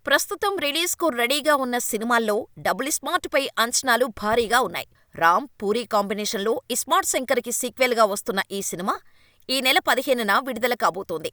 ప్రస్తుతం రిలీజ్‌కు రెడీగా ఉన్న సినిమాల్లో 'డబుల్ ఇస్మార్ట్'పై అంచనాలు భారీగా ఉన్నాయి. రామ్, పూరీ కాంబినేషన్లో 'ఇస్మార్ట్ శంకర్'కి సీక్వెల్‌గా వస్తున్న ఈ సినిమా ఈ నెల 15న విడుదల కాబోతోంది.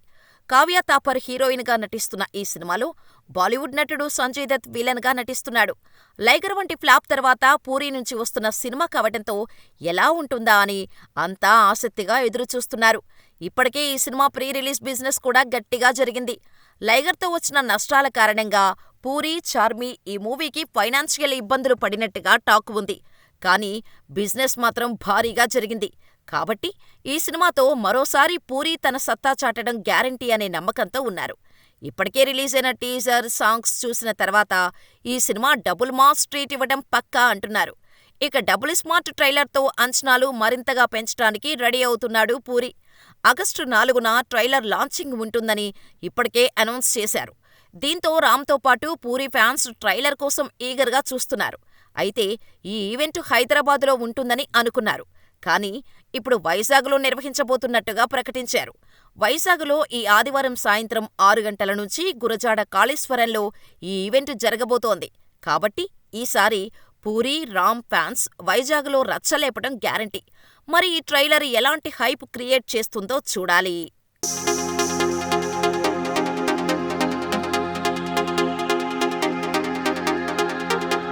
కావ్య తాపర్ హీరోయిన్‌గా నటిస్తున్న ఈ సినిమాలో బాలీవుడ్ నటుడు సంజయ్ దత్ విలన్‌గా నటిస్తున్నాడు. 'లైగర్' వంటి ఫ్లాప్ తర్వాత పూరీ నుంచి వస్తున్న సినిమా కావడంతో ఎలా ఉంటుందా అని అంతా ఆసక్తిగా ఎదురుచూస్తున్నారు. ఇప్పటికే ఈ సినిమా ప్రీ రిలీజ్ బిజినెస్ కూడా గట్టిగా జరిగింది. 'లైగర్'తో వచ్చిన నష్టాల కారణంగా పూరీ, చార్మి ఈ మూవీకి ఫైనాన్షియల్ ఇబ్బందులు పడినట్టుగా టాక్ ఉంది. కానీ బిజినెస్ మాత్రం భారీగా జరిగింది. కాబట్టి ఈ సినిమాతో మరోసారి పూరీ తన సత్తా చాటడం గ్యారంటీ అనే నమ్మకంతో ఉన్నారు. ఇప్పటికే రిలీజైన టీజర్, సాంగ్స్ చూసిన తర్వాత ఈ సినిమా డబుల్ మాస్ ట్రీట్ ఇవ్వడం పక్కా అంటున్నారు. ఇక 'డబుల్ స్మార్ట్' ట్రైలర్తో అంచనాలు మరింతగా పెంచడానికి రెడీ అవుతున్నాడు పూరీ. ఆగస్టు 4న ట్రైలర్ లాంచింగ్ ఉంటుందని ఇప్పటికే అనౌన్స్ చేశారు. దీంతో రామ్‌తో పాటు పూరీ ఫ్యాన్స్ ట్రైలర్ కోసం ఈగర్‌గా చూస్తున్నారు. అయితే ఈ ఈవెంట్ హైదరాబాద్‌లో ఉంటుందని అనుకున్నారు. కానీ ఇప్పుడు వైజాగ్‌లో నిర్వహించబోతున్నట్టుగా ప్రకటించారు. వైజాగ్‌లో ఈ ఆదివారం సాయంత్రం 6 గంటల నుంచి గురజాడ కాళేశ్వరంలో ఈ ఈవెంట్ జరగబోతోంది. కాబట్టి ఈసారి పూరీ, రామ్ ఫ్యాన్స్ వైజాగ్‌లో రచ్చలేపడం గ్యారంటీ. మరి ఈ ట్రైలర్ ఎలాంటి హైప్ క్రియేట్ చేస్తుందో చూడాలి.